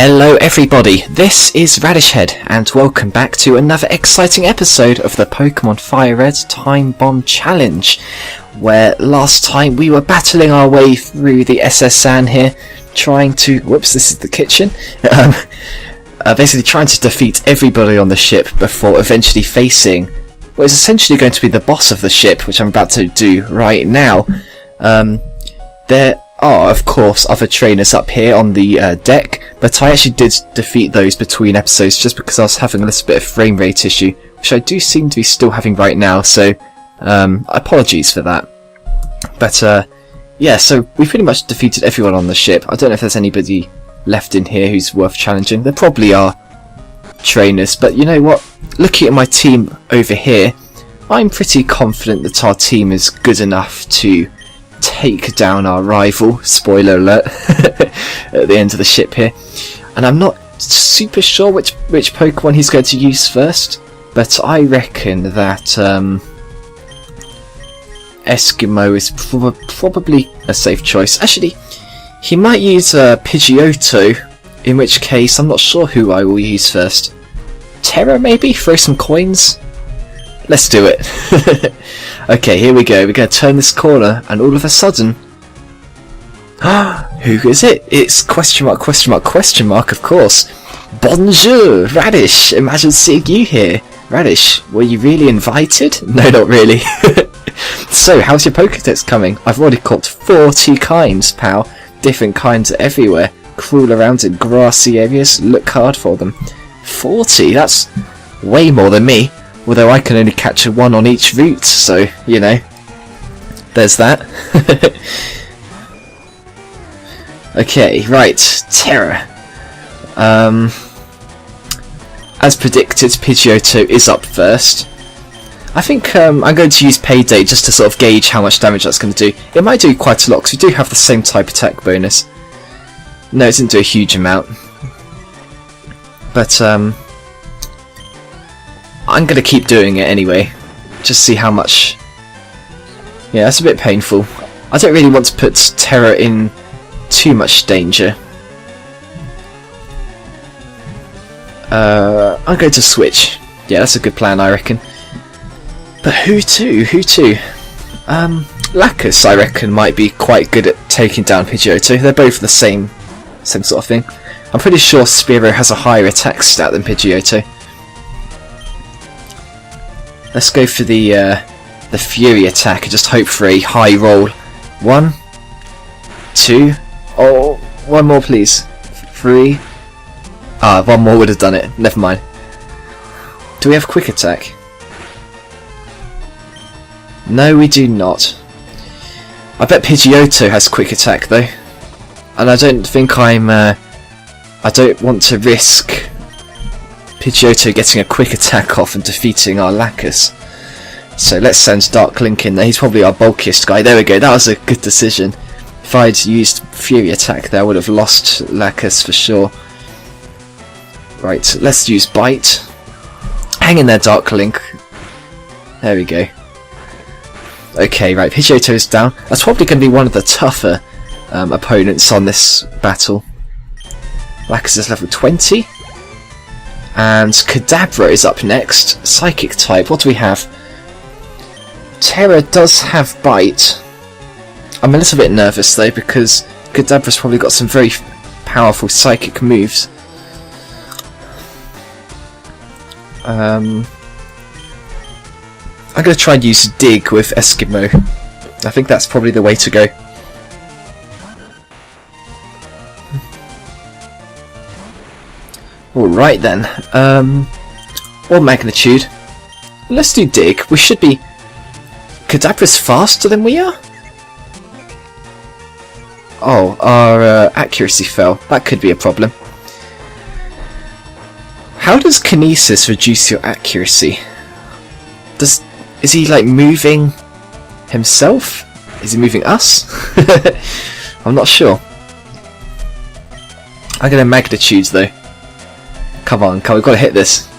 Hello everybody, this is Radishhead and welcome back to another exciting episode of the Pokémon FireRed TimeBomb Challenge, where last time we were battling our way through the SS San here, trying to, whoops, this is the kitchen, basically trying to defeat everybody on the ship before eventually facing what is essentially going to be the boss of the ship, which I'm about to do right now. There are, of course, other trainers up here on the deck, but I actually did defeat those between episodes just because I was having a little bit of frame rate issue, which I do seem to be still having right now, so apologies for that. But yeah, so we pretty much defeated everyone on the ship. I don't know if there's anybody left in here who's worth challenging. There probably are trainers, but you know what? Looking at my team over here, I'm pretty confident that our team is good enough to take down our rival, spoiler alert, at the end of the ship here. And I'm not super sure which Pokemon he's going to use first, but I reckon that Eskimo is probably a safe choice. Actually, he might use Pidgeotto, in which case I'm not sure who I will use first. Terra maybe? Throw some coins? Let's do it. Okay, here we go. We're going to turn this corner, and all of a sudden... who is it? It's question mark, of course. Bonjour, Radish. Imagine seeing you here. Radish, were you really invited? No, not really. So, how's your Pokédex coming? I've already caught 40 kinds, pal. Different kinds everywhere. Crawl around in grassy areas, look hard for them. 40? That's way more than me. Although I can only catch one on each route, so, you know, there's that. Okay, right, Terra. As predicted, Pidgeotto is up first. I think I'm going to use Payday just to sort of gauge how much damage that's going to do. It might do quite a lot, because we do have the same type attack bonus. No, it didn't do a huge amount. But, I'm going to keep doing it anyway, just see how much. Yeah, that's a bit painful. I don't really want to put Terra in too much danger. I'm going to switch. Yeah, that's a good plan, I reckon. But who to? Lacus, I reckon, might be quite good at taking down Pidgeotto. They're both the same sort of thing. I'm pretty sure Spearow has a higher attack stat than Pidgeotto. Let's go for the Fury attack and just hope for a high roll. 1, 2, oh, one more please. 3. One more would have done it. Never mind. Do we have quick attack? No, we do not. I bet Pidgeotto has quick attack though, and I don't think I don't want to risk Pidgeotto getting a quick attack off and defeating our Lacus. So let's send Dark Link in there. He's probably our bulkiest guy. There we go. That was a good decision. If I'd used Fury attack there, I would have lost Lacus for sure. Right, let's use Bite. Hang in there, Dark Link. There we go. Okay, right, Pidgeotto's down. That's probably going to be one of the tougher opponents on this battle. Lacus is level 20. And Kadabra is up next. Psychic type. What do we have? Terra does have Bite. I'm a little bit nervous though, because Kadabra's probably got some very powerful psychic moves. I'm going to try and use Dig with Eskimo. I think that's probably the way to go. Alright then, or Magnitude. Let's do Dig. We should be... Kadabra's faster than we are? Oh, our accuracy fell. That could be a problem. How does Kinesis reduce your accuracy? Is he like moving himself? Is he moving us? I'm not sure. I'm going to Magnitude though. Come on, we've got to hit this.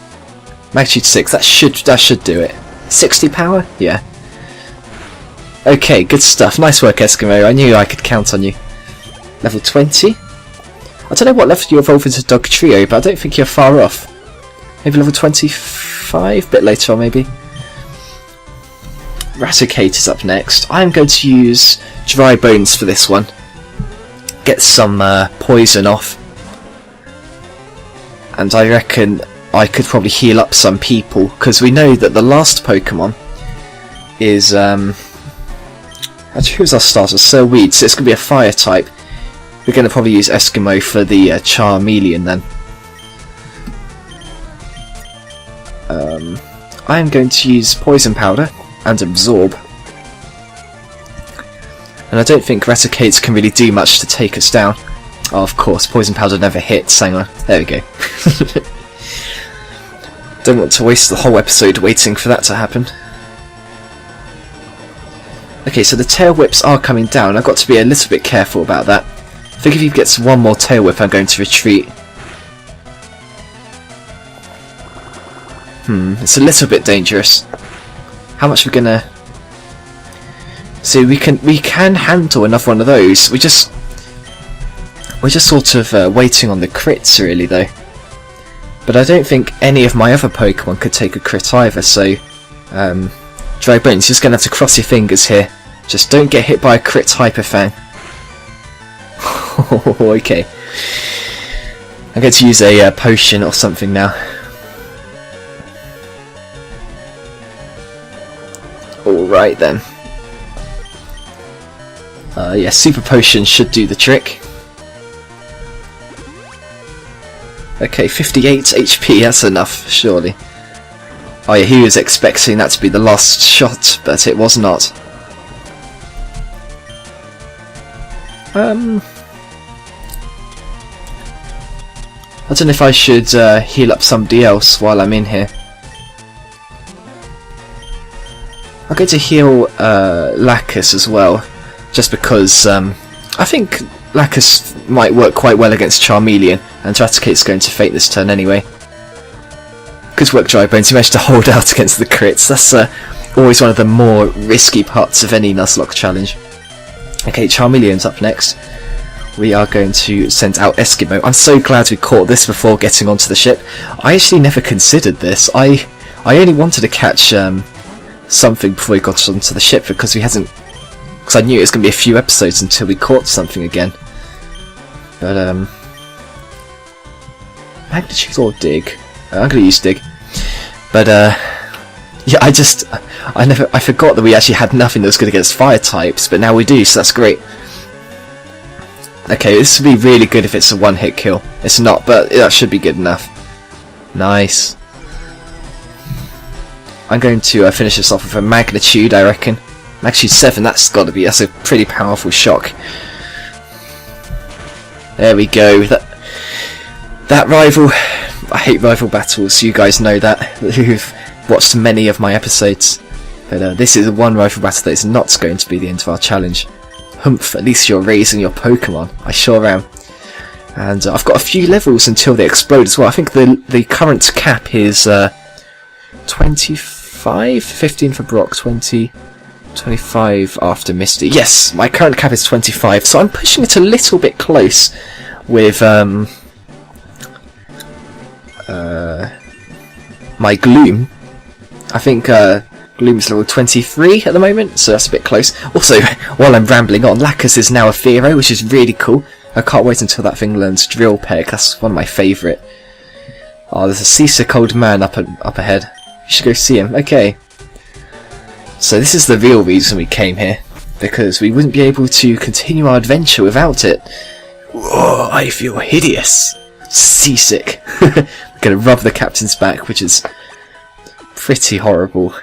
Magnitude 6, that should do it. 60 power? Yeah. Okay, good stuff. Nice work, Eskimo. I knew I could count on you. Level 20. I don't know what level you evolve into Dog Trio, but I don't think you're far off. Maybe level 25? A bit later on, maybe. Raticate is up next. I'm going to use Dry Bones for this one. Get some poison off. And I reckon I could probably heal up some people, because we know that the last Pokemon is... actually, who's our starter? Sir Weed, so it's going to be a fire type. We're going to probably use Eskimo for the Charmeleon then. I am going to use Poison Powder and Absorb. And I don't think Raticates can really do much to take us down. Oh, of course, Poison Powder never hits. Hang on. There we go. Don't want to waste the whole episode waiting for that to happen. Okay, so the Tail Whips are coming down. I've got to be a little bit careful about that. I think if he gets one more Tail Whip, I'm going to retreat. It's a little bit dangerous. How much are we gonna... So we can handle another one of those. We're just sort of waiting on the crits really though. But I don't think any of my other Pokemon could take a crit either, so Dry Bones, you're just gonna have to cross your fingers here. Just don't get hit by a crit Hyper Fang. Okay. I'm going to use a potion or something now. Alright then. Yeah, Super Potion should do the trick. Okay, 58 HP, that's enough, surely. Oh yeah, he was expecting that to be the last shot, but it was not. I don't know if I should heal up somebody else while I'm in here. I'm going to heal Lacus as well, just because I think Lacus might work quite well against Charmeleon, and Raticate's going to fate this turn anyway. Good work, Dry Bones, you managed to hold out against the crits. That's always one of the more risky parts of any Nuzlocke challenge. Okay, Charmeleon's up next. We are going to send out Eskimo. I'm so glad we caught this before getting onto the ship. I actually never considered this. I only wanted to catch something before we got onto the ship because we hadn't... Because I knew it was going to be a few episodes until we caught something again. But Magnitude or Dig? I'm going to use Dig. But yeah, I forgot that we actually had nothing that was good against fire types, but now we do, so that's great. Okay, this would be really good if it's a one-hit kill. It's not, but that should be good enough. Nice. I'm going to finish this off with a Magnitude, I reckon. Magnitude 7, that's a pretty powerful shock. There we go. That rival... I hate rival battles, you guys know that, who've watched many of my episodes. But this is one rival battle that is not going to be the end of our challenge. Humph, at least you're raising your Pokemon. I sure am. And I've got a few levels until they explode as well. I think the current cap is 25? 15 for Brock, 20... 25 after Misty. Yes, my current cap is 25, so I'm pushing it a little bit close with my Gloom. I think Gloom's level 23 at the moment, so that's a bit close. Also, while I'm rambling on, Lacus is now a Fearow, which is really cool. I can't wait until that thing learns Drill Peck. That's one of my favourite. Oh, there's a seasick old man up ahead. You should go see him. Okay. So this is the real reason we came here, because we wouldn't be able to continue our adventure without it. Whoa, I feel hideous. Seasick. I'm going to rub the captain's back, which is pretty horrible.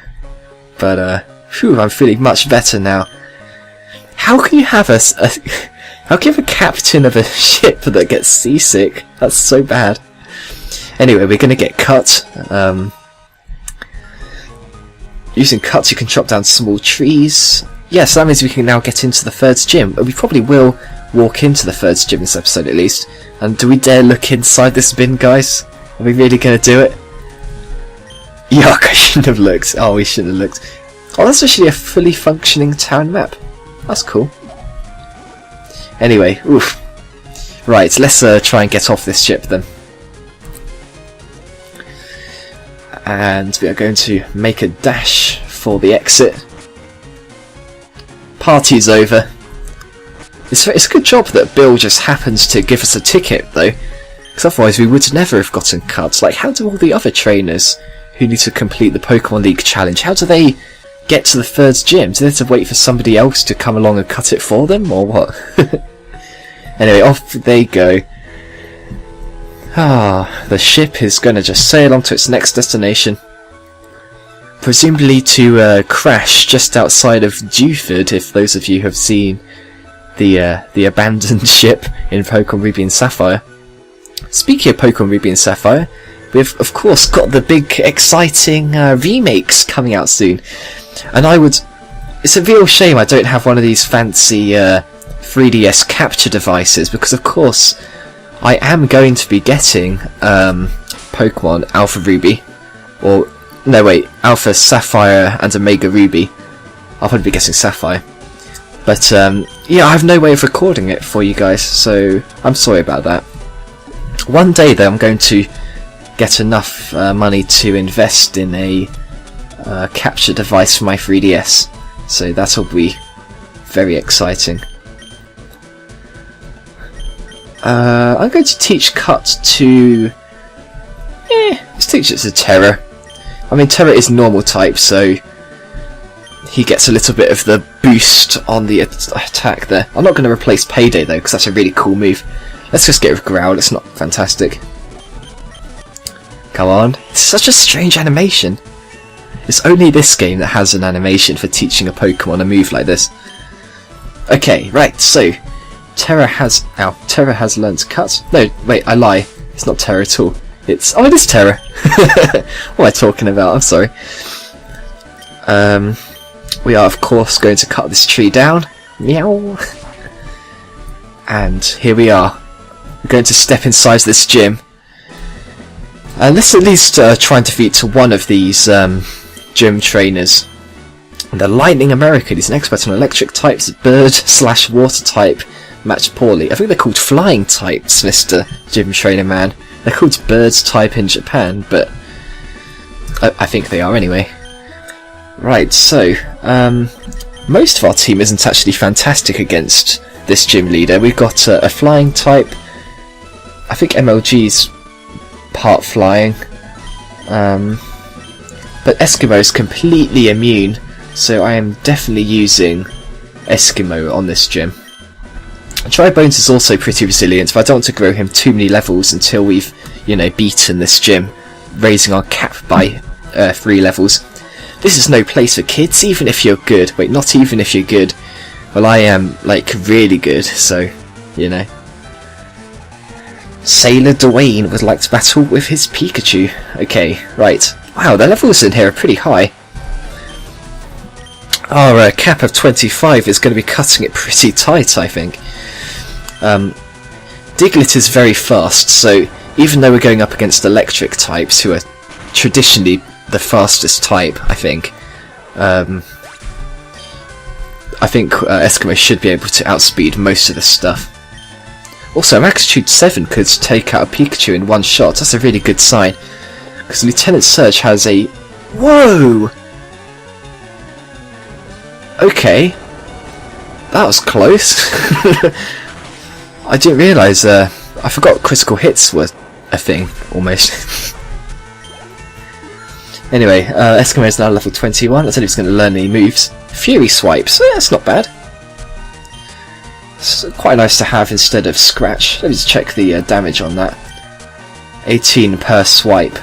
But, phew, I'm feeling much better now. How can you have how can you have a captain of a ship that gets seasick? That's so bad. Anyway, we're going to get cut. Using cuts you can chop down small trees. Yes, that means we can now get into the third gym. We probably will walk into the third gym this episode at least. And do we dare look inside this bin, guys? Are we really going to do it? Yuck, I shouldn't have looked. Oh, we shouldn't have looked. Oh, that's actually a fully functioning town map. That's cool. Anyway, oof. Right, let's try and get off this ship then. And we are going to make a dash for the exit. Party's over. It's a good job that Bill just happens to give us a ticket though, because otherwise we would never have gotten cut. Like, how do all the other trainers who need to complete the Pokemon League challenge, how do they get to the third gym? Do they have to wait for somebody else to come along and cut it for them, or what? Anyway, off they go. The ship is going to just sail on to its next destination. Presumably to crash just outside of Dewford, if those of you have seen the abandoned ship in Pokemon Ruby and Sapphire. Speaking of Pokemon Ruby and Sapphire, we've of course got the big exciting remakes coming out soon. And it's a real shame I don't have one of these fancy 3DS capture devices, because of course I am going to be getting Pokemon Alpha Ruby, or no wait, Alpha Sapphire and Omega Ruby. I'll probably be getting Sapphire, but yeah, I have no way of recording it for you guys, so I'm sorry about that. One day though, I'm going to get enough money to invest in a capture device for my 3DS, so that'll be very exciting. I'm going to teach Cut to... let's teach it to Terra. I mean, Terra is normal type, so he gets a little bit of the boost on the attack there. I'm not going to replace Payday though, because that's a really cool move. Let's just get rid of Growl, it's not fantastic. Come on. It's such a strange animation. It's only this game that has an animation for teaching a Pokemon a move like this. Okay, right, so Terra has learned to cut. No, wait, I lie. It's not Terra at all. It is Terra. What am I talking about? I'm sorry. We are of course going to cut this tree down. Meow. And here we are. We're going to step inside this gym. And let's at least try and defeat one of these gym trainers. The Lightning American is an expert on electric types, bird/water type matched poorly. I think they're called flying types, Mr. Gym Trainer Man. They're called birds type in Japan, but I think they are anyway. Right, so most of our team isn't actually fantastic against this gym leader. We've got a flying type. I think MLG's part flying, but Eskimo is completely immune, so I am definitely using Eskimo on this gym. Drybones is also pretty resilient, but I don't want to grow him too many levels until we've, beaten this gym, raising our cap by 3 levels. This is no place for kids, even if you're good. Wait, not even if you're good. Well, I am, really good, so, Sailor Dwayne would like to battle with his Pikachu. Okay, right. Wow, the levels in here are pretty high. Our cap of 25 is going to be cutting it pretty tight, I think. Diglett is very fast, so even though we're going up against electric types, who are traditionally the fastest type, I think Eskimo should be able to outspeed most of this stuff. Also, Magnitude 7 could take out a Pikachu in one shot. That's a really good sign, because Lieutenant Surge has a... Whoa! Okay, that was close. I didn't realise, I forgot critical hits were a thing, almost. Anyway, Eskimo is now level 21, I said he was going to learn any moves. Fury Swipes, that's not bad. It's quite nice to have instead of Scratch. Let me just check the damage on that. 18 per swipe.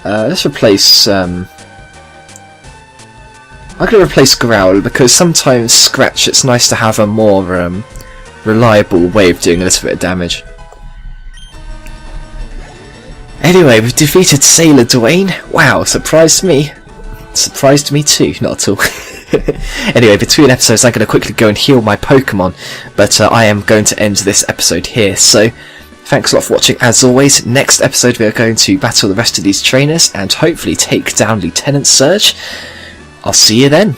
Let's replace... I'm going to replace Growl, because sometimes Scratch, it's nice to have a more reliable way of doing a little bit of damage. Anyway, we've defeated Sailor Dwayne. Wow, surprised me. Surprised me too, not at all. Anyway, between episodes I'm going to quickly go and heal my Pokemon, but I am going to end this episode here, so thanks a lot for watching. As always, next episode we are going to battle the rest of these trainers and hopefully take down Lieutenant Surge. I'll see you then.